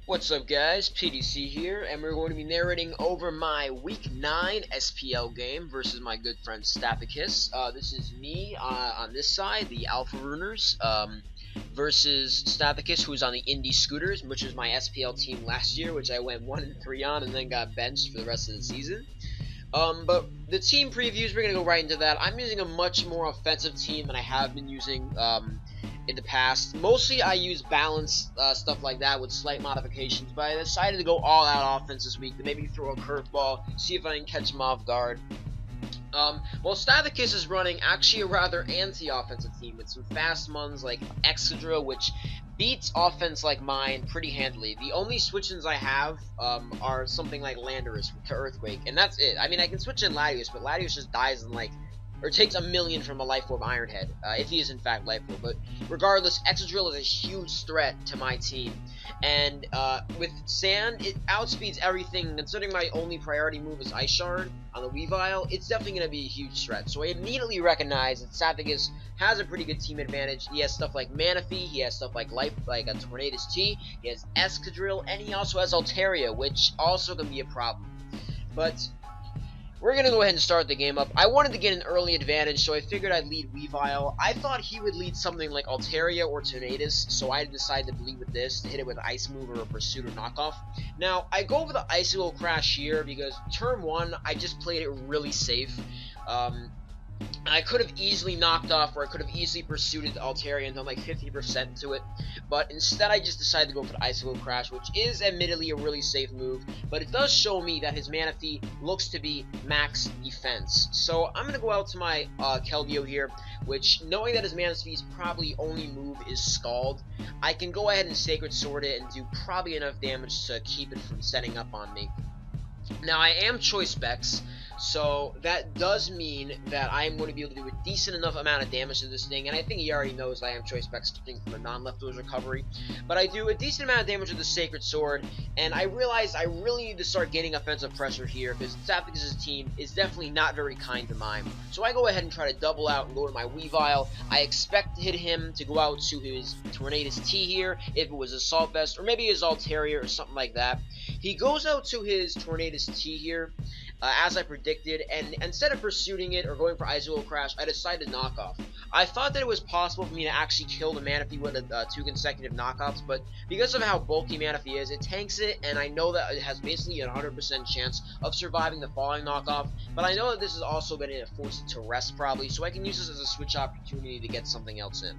What's up guys, PDC here, and we're going to be narrating over my Week 9 SPL game versus my good friend Stathakis. This is me on this side, the Alpha Runers, versus Stathakis, who's on the Indy Scooters, which was my SPL team last year, which I went 1-3 on and then got benched for the rest of the season. But the team previews, we're going to go right into that. I'm using a much more offensive team than I have been using in the past. Mostly I use balance stuff like that with slight modifications, but I decided to go all out offense this week to maybe throw a curveball, see if I can catch him off guard. Well, Stathakis is running actually a rather anti-offensive team with some fast ones like Excadrill, which beats offense like mine pretty handily. The only switch-ins I have are something like Landorus to Earthquake, and that's it. I mean, I can switch in Latios, but Latios just dies in like, or takes a million from a Life Orb Ironhead, if he is in fact Life Orb. But regardless, Excadrill is a huge threat to my team. And with Sand, it outspeeds everything. Considering my only priority move is Ice Shard on the Weavile, it's definitely going to be a huge threat. So I immediately recognize that Stathakis has a pretty good team advantage. He has stuff like Manaphy, he has stuff like a Tornadus T, he has Excadrill, and he also has Altaria, which also can be a problem. But we're going to go ahead and start the game up. I wanted to get an early advantage, so I figured I'd lead Weavile. I thought he would lead something like Altaria or Tornadus, so I decided to lead with this, to hit it with Ice Move or Pursuit or Knockoff. Now, I go for the Icicle Crash here because turn 1, I just played it really safe. I could have easily knocked off, or I could have easily pursued Altaria and done like 50% to it, but instead I just decided to go for the Icicle Crash, which is admittedly a really safe move, but it does show me that his Manaphy looks to be max defense. So I'm going to go out to my Keldeo here, which, knowing that his Manaphy's probably only move is Scald, I can go ahead and Sacred Sword it and do probably enough damage to keep it from setting up on me. Now, I am Choice Specs, so that does mean that I am going to be able to do a decent enough amount of damage to this thing, and I think he already knows that I am Choice Specs from a non-leftovers recovery. But I do a decent amount of damage with the Sacred Sword, and I realize I really need to start getting offensive pressure here, because Stathakis' team is definitely not very kind to mine. So I go ahead and try to double out and go to my Weavile. I expect to hit him to go out to his Tornadus T here, if it was Assault Vest, or maybe his Altaria or something like that. He goes out to his Tornadus T here, as I predicted, and instead of pursuing it or going for Icicle Crash, I decided to knock off. I thought that it was possible for me to actually kill the Manaphy with 2 consecutive knockoffs, but because of how bulky Manaphy is, it tanks it, and I know that it has basically a 100% chance of surviving the falling knockoff, but I know that this is also going to force it to rest probably, so I can use this as a switch opportunity to get something else in.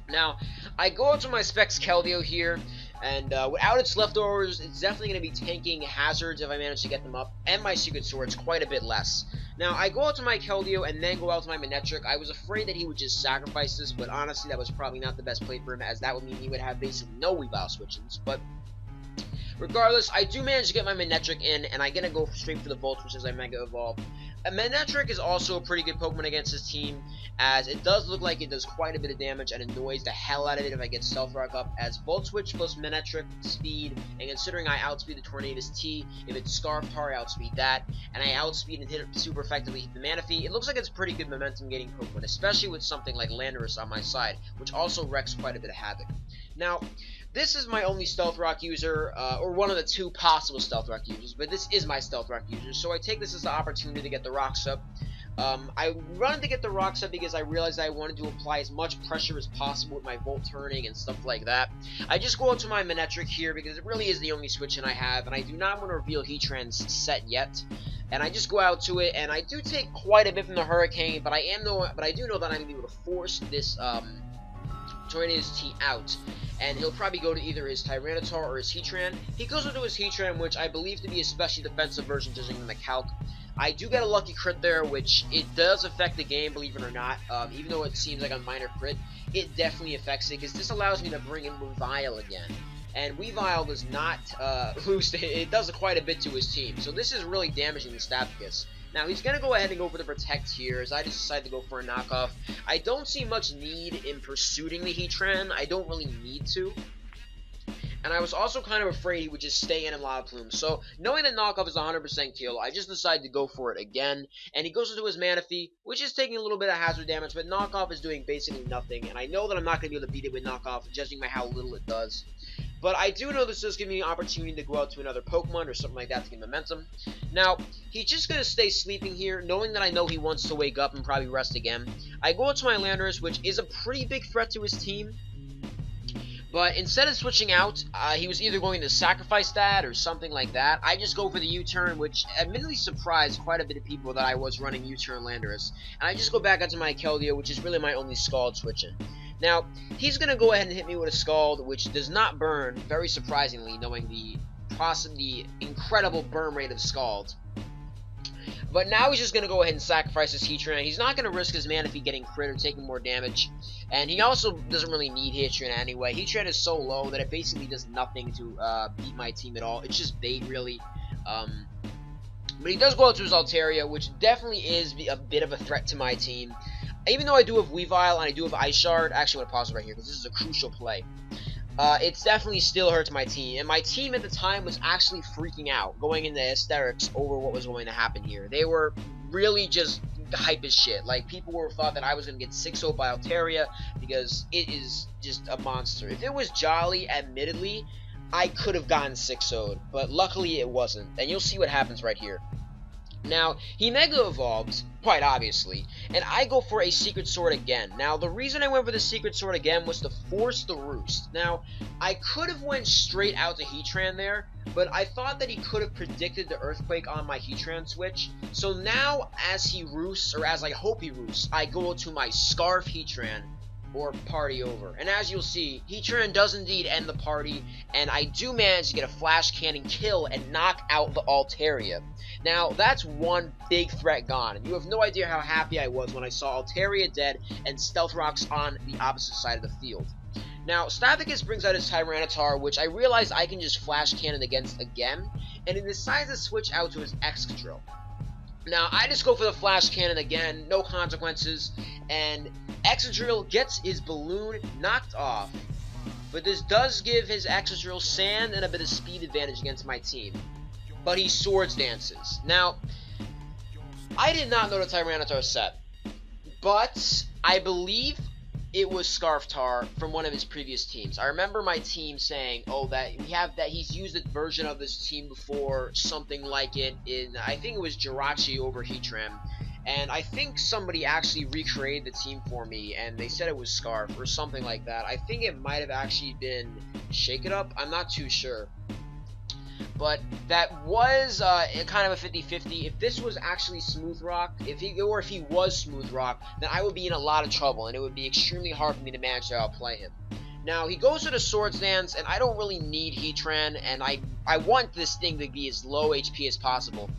Now, I go out to my Specs Keldeo here, and without its leftovers, it's definitely going to be tanking hazards if I manage to get them up, and my Secret Swords quite a bit less. Now, I go out to my Keldeo and then go out to my Manectric. I was afraid that he would just sacrifice this, but honestly, that was probably not the best play for him, as that would mean he would have basically no Weavile switch-ins, but regardless, I do manage to get my Manectric in, and I'm going to go straight for the Volt Switch as I Mega Evolve. Manectric is also a pretty good Pokemon against his team, as it does look like it does quite a bit of damage and annoys the hell out of it if I get Stealth Rock up, as Volt Switch plus Manectric speed, and considering I outspeed the Tornadus T, if it's Scarf Tar, I outspeed that, and I outspeed and hit it super effectively hit the Manaphy, it looks like it's a pretty good momentum getting Pokemon, especially with something like Landorus on my side, which also wreaks quite a bit of havoc. Now, this is my only Stealth Rock user, or one of the 2 possible Stealth Rock users, but this is my Stealth Rock user, so I take this as the opportunity to get the Rocks up. I wanted to get the Rocks up because I realized I wanted to apply as much pressure as possible with my Volt turning and stuff like that. I just go out to my Manectric here because it really is the only switch-in I have, and I do not want to reveal Heatran's set yet. And I just go out to it, and I do take quite a bit from the Hurricane, but I do know that I'm going to be able to force this Tornadus T out, and he'll probably go to either his Tyranitar or his Heatran. He goes into his Heatran, which I believe to be a specially defensive version, judging from the calc. I do get a lucky crit there, which it does affect the game, believe it or not. Even though it seems like a minor crit, it definitely affects it, because this allows me to bring in Weavile again. And Weavile does not lose, it does quite a bit to his team, so this is really damaging the Stathakis. Now, he's going to go ahead and go for the Protect here, as I just decided to go for a knockoff. I don't see much need in pursuing the Heatran. I don't really need to. And I was also kind of afraid he would just stay in Lava Plume. So, knowing that knockoff is 100% kill, I just decided to go for it again. And he goes into his Manaphy, which is taking a little bit of hazard damage, but knockoff is doing basically nothing. And I know that I'm not going to be able to beat it with knockoff, judging by how little it does. But I do know this does give me an opportunity to go out to another Pokemon or something like that to get momentum. Now, he's just going to stay sleeping here, knowing that I know he wants to wake up and probably rest again. I go out to my Landorus, which is a pretty big threat to his team. But instead of switching out, he was either going to sacrifice that or something like that. I just go for the U-turn, which admittedly surprised quite a bit of people that I was running U-turn Landorus. And I just go back onto my Keldeo, which is really my only Scald switching. Now, he's going to go ahead and hit me with a Scald, which does not burn, very surprisingly, knowing the incredible burn rate of Scald. But now he's just going to go ahead and sacrifice his Heatran. He's not going to risk his Manaphy getting crit or taking more damage. And he also doesn't really need Heatran anyway. Heatran is so low that it basically does nothing to beat my team at all. It's just bait, really. But he does go out to his Altaria, which definitely is a bit of a threat to my team. Even though I do have Weavile and I do have Ice Shard, I actually want to pause it right here because this is a crucial play. It's definitely still hurts my team, and my team at the time was actually freaking out, going into hysterics over what was going to happen here. They were really just hype as shit. Like, people thought that I was going to get 6-0 by Altaria, because it is just a monster. If it was Jolly, admittedly, I could have gotten 6-0'd, but luckily it wasn't, and you'll see what happens right here. Now, he Mega Evolves, quite obviously, and I go for a Secret Sword again. Now, the reason I went for the Secret Sword again was to force the Roost. Now, I could have went straight out to Heatran there, but I thought that he could have predicted the Earthquake on my Heatran switch. So now, as he roosts, or as I hope he roosts, I go to my Scarf Heatran, or party over. And as you'll see, Heatran does indeed end the party, and I do manage to get a Flash Cannon kill and knock out the Altaria. Now, that's one big threat gone, and you have no idea how happy I was when I saw Altaria dead and Stealth Rocks on the opposite side of the field. Now, Stathakis brings out his Tyranitar, which I realize I can just Flash Cannon against again, and he decides to switch out to his Excadrill. Now, I just go for the Flash Cannon again, no consequences, and Excadrill gets his balloon knocked off, but this does give his Excadrill sand and a bit of speed advantage against my team. But he Swords Dances. Now, I did not know the Tyranitar set, but I believe it was Scarftar from one of his previous teams. I remember my team saying, oh, that he's used a version of this team before, something like it in, I think it was Jirachi over Heatran. And I think somebody actually recreated the team for me, and they said it was Scarf or something like that. I think it might have actually been Shake It Up. I'm not too sure. But that was kind of a 50-50. If this was actually Smooth Rock, if he was Smooth Rock, then I would be in a lot of trouble, and it would be extremely hard for me to manage to outplay him. Now, he goes to the Swords Dance, and I don't really need Heatran, and I want this thing to be as low HP as possible.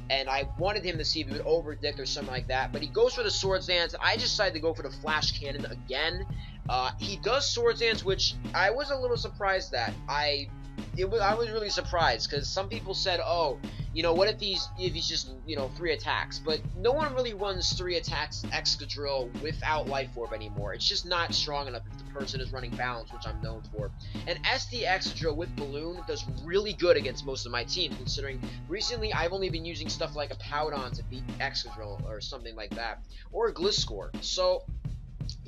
And I wanted him to see if he would overdict or something like that, but he goes for the Swords Dance, and I just decided to go for the Flash Cannon again. He does Swords Dance, which I was a little surprised at. I was really surprised, because some people said, oh, you know, what if he's just, you know, 3 attacks? But no one really runs 3 attacks Excadrill without Life Orb anymore. It's just not strong enough if the person is running Balance, which I'm known for. And SD Excadrill with Balloon does really good against most of my teams, considering recently I've only been using stuff like a Powdon to beat Excadrill or something like that, or Gliscor. So,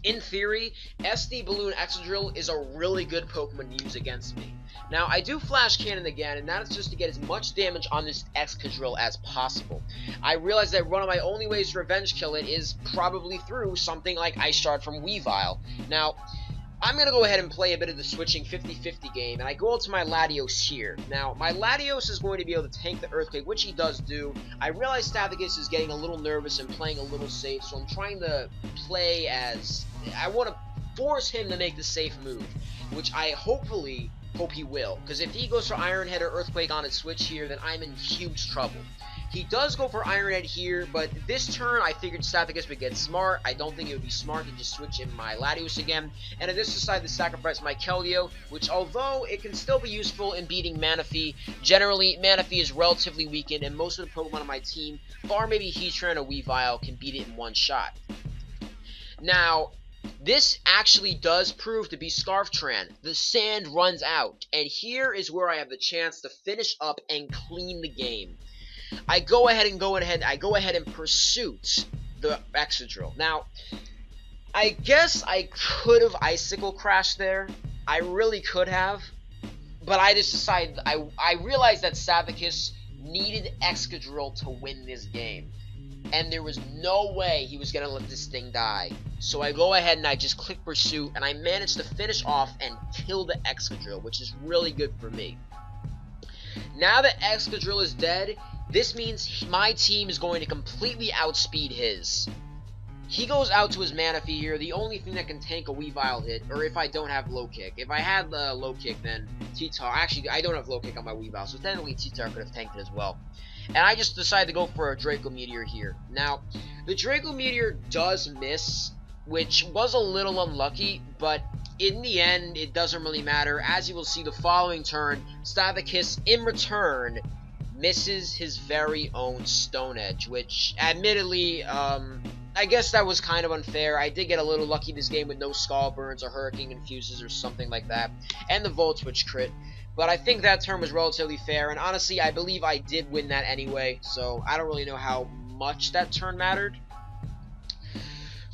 in theory, SD Balloon Excadrill is a really good Pokemon to use against me. Now, I do Flash Cannon again, and that is just to get as much damage on this Excadrill as possible. I realize that one of my only ways to revenge kill it is probably through something like Ice Shard from Weavile. Now, I'm going to go ahead and play a bit of the switching 50-50 game, and I go out to my Latios here. Now, my Latios is going to be able to tank the Earthquake, which he does do. I realize Stathakis is getting a little nervous and playing a little safe, so I'm trying to play as... I want to force him to make the safe move, which I hopefully hope he will, because if he goes for Iron Head or Earthquake on his switch here, then I'm in huge trouble. He does go for Iron Head here, but this turn I figured Stathakis would get smart. I don't think it would be smart to just switch in my Latios again, and I just decided to sacrifice my Keldeo, which although it can still be useful in beating Manaphy, generally Manaphy is relatively weakened, and most of the Pokemon on my team, bar maybe Heatran or Weavile, can beat it in one shot. Now, this actually does prove to be Scarftran. The sand runs out, and here is where I have the chance to finish up and clean the game. I go ahead and pursuit the Excadrill. Now, I guess I could have Icicle Crashed there. I really could have. but I just decided, I realized that Stathakis needed Excadrill to win this game. And there was no way he was going to let this thing die. So I go ahead and I just click Pursuit, and I managed to finish off and kill the Excadrill, which is really good for me. Now that Excadrill is dead, this means my team is going to completely outspeed his. He goes out to his Manaphy here, the only thing that can tank a Weavile hit, or if I don't have low kick. If I had the low kick, then T-Tar, actually I don't have low kick on my Weavile, so technically T-Tar could have tanked it as well. And I just decided to go for a Draco Meteor here. Now, the Draco Meteor does miss, which was a little unlucky, but in the end, it doesn't really matter. As you will see, the following turn, Stathakis, in return, misses his very own Stone Edge, which, admittedly, I guess that was kind of unfair. I did get a little lucky this game with no Skull Burns or Hurricane Infuses or something like that, and the Volt Switch crit. But I think that turn was relatively fair, and honestly, I believe I did win that anyway, so I don't really know how much that turn mattered.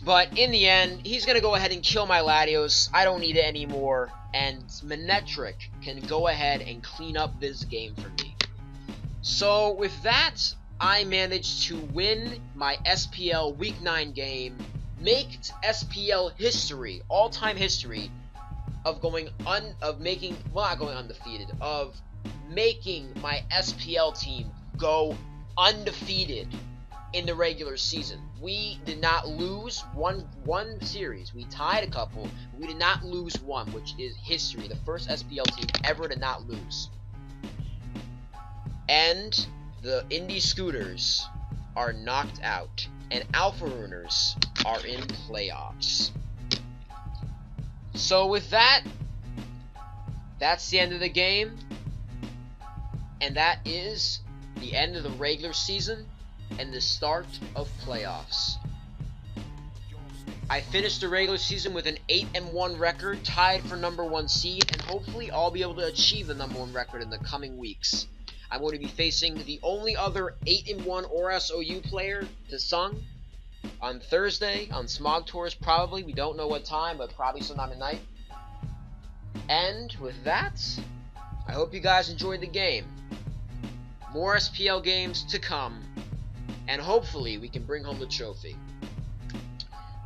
But in the end, he's going to go ahead and kill my Latios. I don't need it anymore, and Manectric can go ahead and clean up this game for me. So with that, I managed to win my SPL Week 9 game, make SPL history, all-time history, of making my SPL team go undefeated in the regular season. We did not lose one series. We tied a couple. We did not lose one, which is history. The first SPL team ever to not lose. And the Indie Scooters are knocked out, and Alpha Runers are in playoffs. So with that, that's the end of the game, and that is the end of the regular season and the start of playoffs. I finished the regular season with an 8-1 record, tied for #1 seed, and hopefully I'll be able to achieve the #1 record in the coming weeks. I'm going to be facing the only other 8-1 ORAS OU player, Tsung, on Thursday, on Smog Tours probably. We don't know what time, but probably sometime at night. And with that, I hope you guys enjoyed the game. More SPL games to come, and hopefully we can bring home the trophy.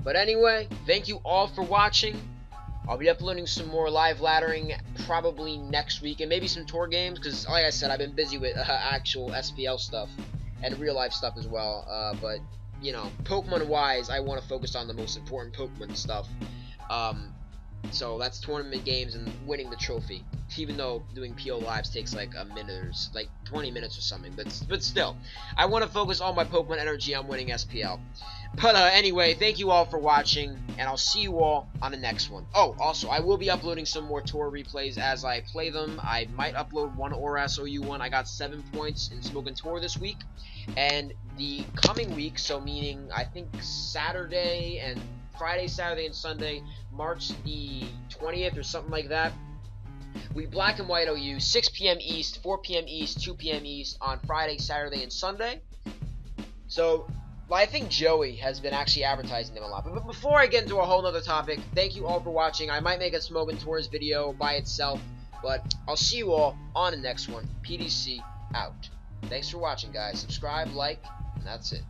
But anyway, thank you all for watching. I'll be uploading some more live laddering probably next week, and maybe some tour games, because like I said, I've been busy with actual SPL stuff and real life stuff as well. But you know, Pokemon wise, I want to focus on the most important Pokemon stuff. So that's tournament games and winning the trophy. Even though doing PO lives takes like a minute or like 20 minutes or something, but still, I want to focus all my Pokemon energy on winning SPL. But anyway, thank you all for watching, and I'll see you all on the next one. Oh, also, I will be uploading some more tour replays as I play them. I might upload one ORAS OU one. I got 7 points in Smogon Tour this week, and the coming week, so meaning I think Saturday and Friday, Saturday, and Sunday, March the 20th or something like that, we Black and White OU, 6 p.m. East, 4 p.m. East, 2 p.m. East on Friday, Saturday, and Sunday. So, I think Joey has been actually advertising them a lot. But before I get into a whole other topic, thank you all for watching. I might make a Smogon Tours video by itself, but I'll see you all on the next one. PDC out. Thanks for watching, guys. Subscribe, like, and that's it.